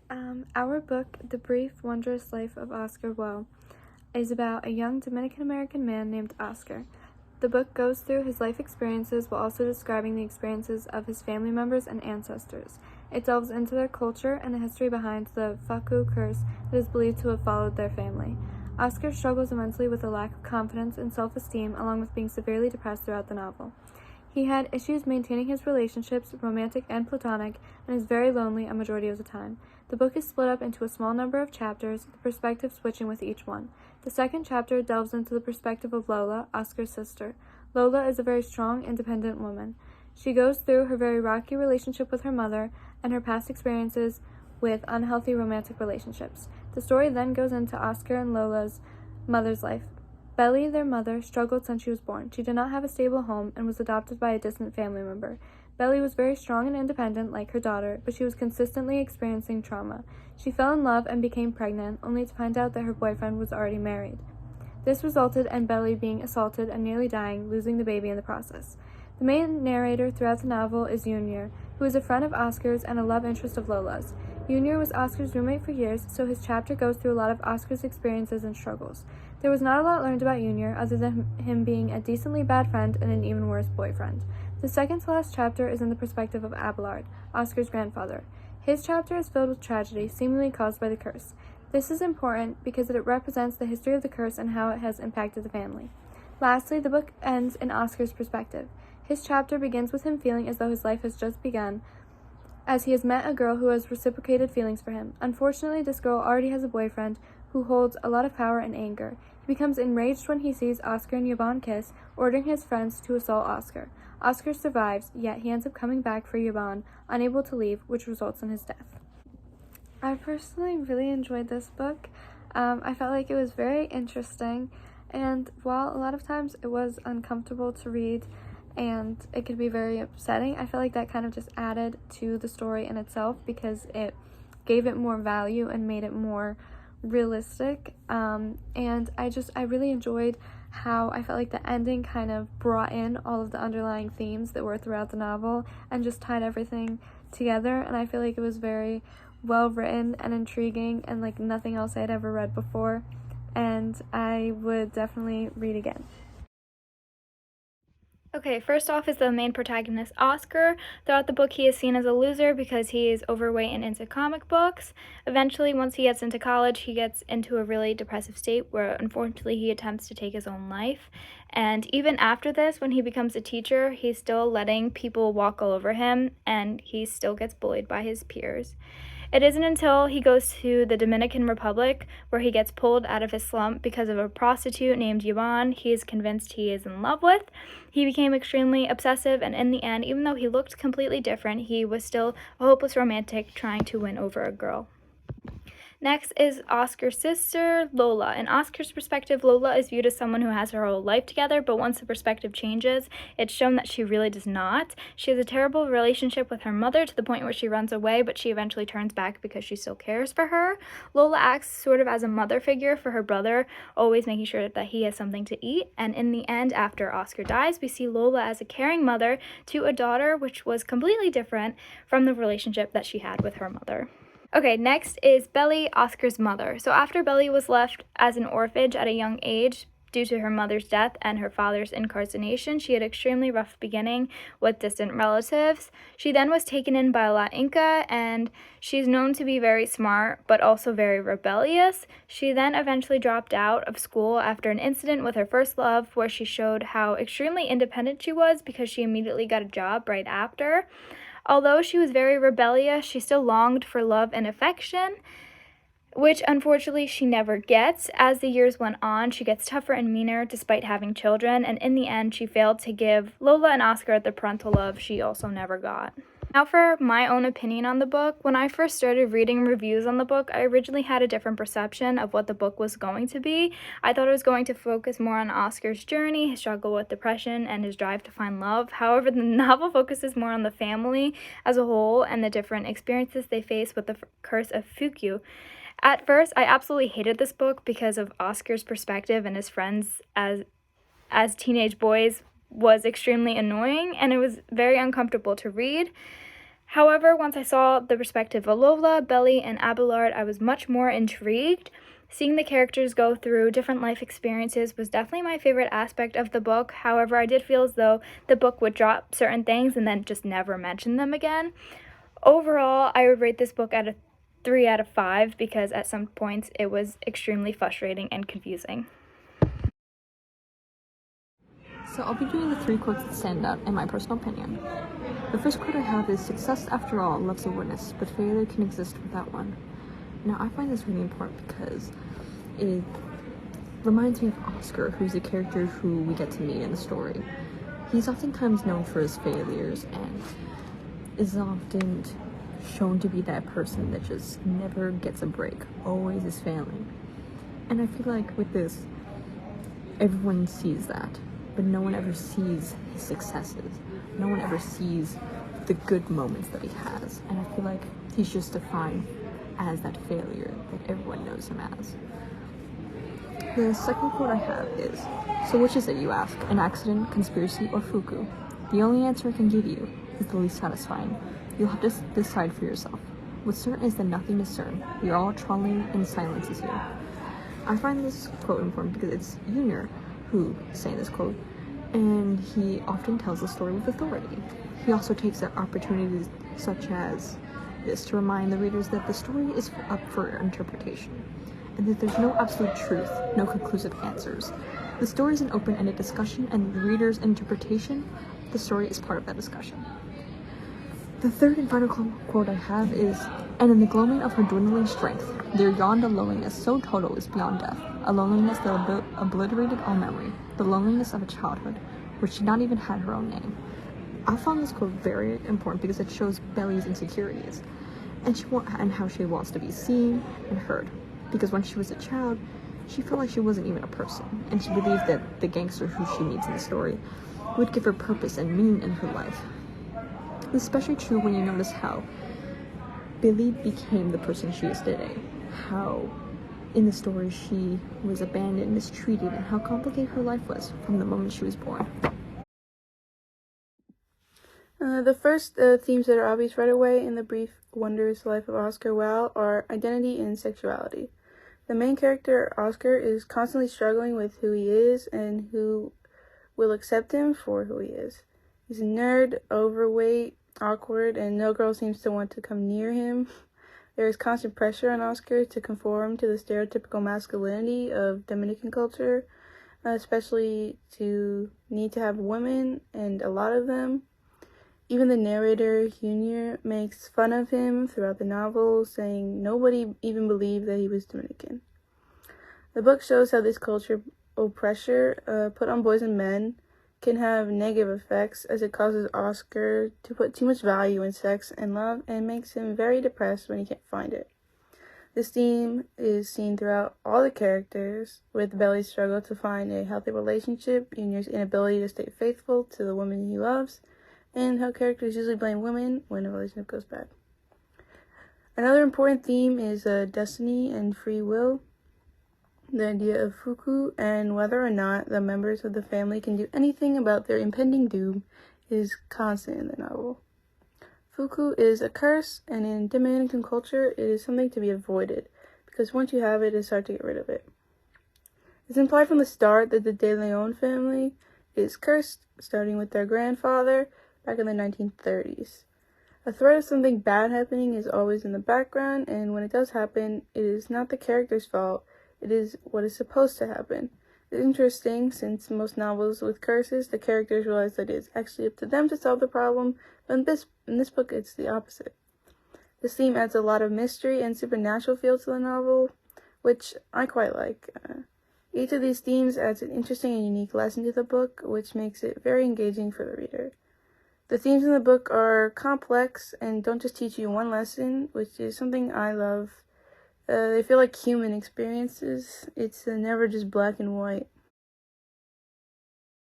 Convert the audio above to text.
Our book, The Brief, Wondrous Life of Oscar Wilde, is about a young Dominican-American man named Oscar. The book goes through his life experiences while also describing the experiences of his family members and ancestors. It delves into their culture and the history behind the Faku curse that is believed to have followed their family. Oscar struggles immensely with a lack of confidence and self-esteem, along with being severely depressed throughout the novel. He had issues maintaining his relationships, romantic and platonic, and is very lonely a majority of the time. The book is split up into a small number of chapters, the perspective switching with each one. The second chapter delves into the perspective of Lola, Oscar's sister. Lola is a very strong, independent woman. She goes through her very rocky relationship with her mother and her past experiences with unhealthy romantic relationships. The story then goes into Oscar and Lola's mother's life. Belly, their mother, struggled since she was born. She did not have a stable home and was adopted by a distant family member. Belly was very strong and independent like her daughter, but she was consistently experiencing trauma. She fell in love and became pregnant, only to find out that her boyfriend was already married. This resulted in Belly being assaulted and nearly dying, losing the baby in the process. The main narrator throughout the novel is Junior, who is a friend of Oscar's and a love interest of Lola's. Junior was Oscar's roommate for years, so his chapter goes through a lot of Oscar's experiences and struggles. There was not a lot learned about Junior other than him being a decently bad friend and an even worse boyfriend. The second to last chapter is in the perspective of Abelard, Oscar's grandfather. His chapter is filled with tragedy, seemingly caused by the curse. This is important because it represents the history of the curse and how it has impacted the family. Lastly, the book ends in Oscar's perspective. His chapter begins with him feeling as though his life has just begun, as he has met a girl who has reciprocated feelings for him. Unfortunately, this girl already has a boyfriend who holds a lot of power and anger. He becomes enraged when he sees Oscar and Yvonne kiss, ordering his friends to assault Oscar. Oscar survives, yet he ends up coming back for Yvonne, unable to leave, which results in his death. I personally really enjoyed this book. I felt like it was very interesting, and while a lot of times it was uncomfortable to read and it could be very upsetting, I feel like that kind of just added to the story in itself because it gave it more value and made it more realistic. And I really enjoyed how I felt like the ending kind of brought in all of the underlying themes that were throughout the novel and just tied everything together, and I feel like it was very well written and intriguing and like nothing else I'd ever read before, and I would definitely read again. Okay, first off is the main protagonist, Oscar. Throughout the book, he is seen as a loser because he is overweight and into comic books. Eventually, once he gets into college, he gets into a really depressive state where, unfortunately, he attempts to take his own life. And even after this, when he becomes a teacher, he's still letting people walk all over him, and he still gets bullied by his peers. It isn't until he goes to the Dominican Republic where he gets pulled out of his slump because of a prostitute named Yvonne he is convinced he is in love with. He became extremely obsessive, and in the end, even though he looked completely different, he was still a hopeless romantic trying to win over a girl. Next is Oscar's sister, Lola. In Oscar's perspective, Lola is viewed as someone who has her whole life together, but once the perspective changes, it's shown that she really does not. She has a terrible relationship with her mother to the point where she runs away, but she eventually turns back because she still cares for her. Lola acts sort of as a mother figure for her brother, always making sure that he has something to eat. And in the end, after Oscar dies, we see Lola as a caring mother to a daughter, which was completely different from the relationship that she had with her mother. Okay, next is Belly, Oscar's mother. So after Belly was left as an orphanage at a young age due to her mother's death and her father's incarceration, she had an extremely rough beginning with distant relatives. She then was taken in by La Inca, and she's known to be very smart, but also very rebellious. She then eventually dropped out of school after an incident with her first love, where she showed how extremely independent she was because she immediately got a job right after. Although she was very rebellious, she still longed for love and affection, which unfortunately she never gets. As the years went on, she gets tougher and meaner despite having children, and in the end, she failed to give Lola and Oscar the parental love she also never got. Now for my own opinion on the book. When I first started reading reviews on the book, I originally had a different perception of what the book was going to be. I thought it was going to focus more on Oscar's journey, his struggle with depression, and his drive to find love. However, the novel focuses more on the family as a whole and the different experiences they face with the curse of Fuku. At first, I absolutely hated this book because of Oscar's perspective and his friends as teenage boys was extremely annoying, and it was very uncomfortable to read. However, once I saw the perspective of Lola, Belly, and Abelard, I was much more intrigued. Seeing the characters go through different life experiences was definitely my favorite aspect of the book. However, I did feel as though the book would drop certain things and then just never mention them again. Overall, I would rate this book at a 3 out of 5 because at some points it was extremely frustrating and confusing. So I'll be doing the 3 quotes that stand out in my personal opinion. The first quote I have is, "Success, after all, loves a witness, but failure can exist without one." Now, I find this really important because it reminds me of Oscar, who's a character who we get to meet in the story. He's oftentimes known for his failures and is often shown to be that person that just never gets a break, always is failing. And I feel like with this, everyone sees that, but no one ever sees his successes. No one ever sees the good moments that he has. And I feel like he's just defined as that failure that everyone knows him as. The second quote I have is, "So which is it, you ask? An accident, conspiracy, or fuku? The only answer I can give you is the least satisfying. You'll have to decide for yourself. What's certain is that nothing is certain. We are all trolling in silences here." I find this quote important because it's Junior who is saying this quote, and he often tells the story with authority. He also takes opportunities such as this to remind the readers that the story is up for interpretation, and that there's no absolute truth, no conclusive answers. The story is an open-ended discussion, and the reader's interpretation of the story is part of that discussion. The third and final quote I have is, "And in the gloaming of her dwindling strength, there yawned a loneliness so total as beyond death, a loneliness that obliterated all memory, the loneliness of a childhood, which did not even have her own name." I found this quote very important because it shows Belly's insecurities and how she wants to be seen and heard. Because when she was a child, she felt like she wasn't even a person, and she believed that the gangster who she meets in the story would give her purpose and meaning in her life. It's especially true when you notice how Billy became the person she is today, how in the story she was abandoned, mistreated, and how complicated her life was from the moment she was born. The first themes that are obvious right away in the brief Wondrous Life of Oscar Wilde are identity and sexuality. The main character, Oscar, is constantly struggling with who he is and who will accept him for who he is. He's a nerd, overweight, awkward, and no girl seems to want to come near him. There is constant pressure on Oscar to conform to the stereotypical masculinity of Dominican culture, especially to need to have women, and a lot of them. Even the narrator, Junior, makes fun of him throughout the novel, saying nobody even believed that he was Dominican. The book shows how this culture pressure put on boys and men can have negative effects, as it causes Oscar to put too much value in sex and love and makes him very depressed when he can't find it. This theme is seen throughout all the characters, with Belly's struggle to find a healthy relationship, Junior's inability to stay faithful to the woman he loves, and how characters usually blame women when a relationship goes bad. Another important theme is destiny and free will. The idea of fuku and whether or not the members of the family can do anything about their impending doom is constant in the novel. Fuku is a curse, and in Dominican culture, it is something to be avoided, because once you have it, it's hard to get rid of it. It's implied from the start that the De Leon family is cursed, starting with their grandfather back in the 1930s. A threat of something bad happening is always in the background, and when it does happen, it is not the character's fault, it is what is supposed to happen. It's interesting, since most novels with curses, the characters realize that it is actually up to them to solve the problem, but in this book, it's the opposite. This theme adds a lot of mystery and supernatural feel to the novel, which I quite like. Each of these themes adds an interesting and unique lesson to the book, which makes it very engaging for the reader. The themes in the book are complex and don't just teach you one lesson, which is something I love. They feel like human experiences. It's never just black and white.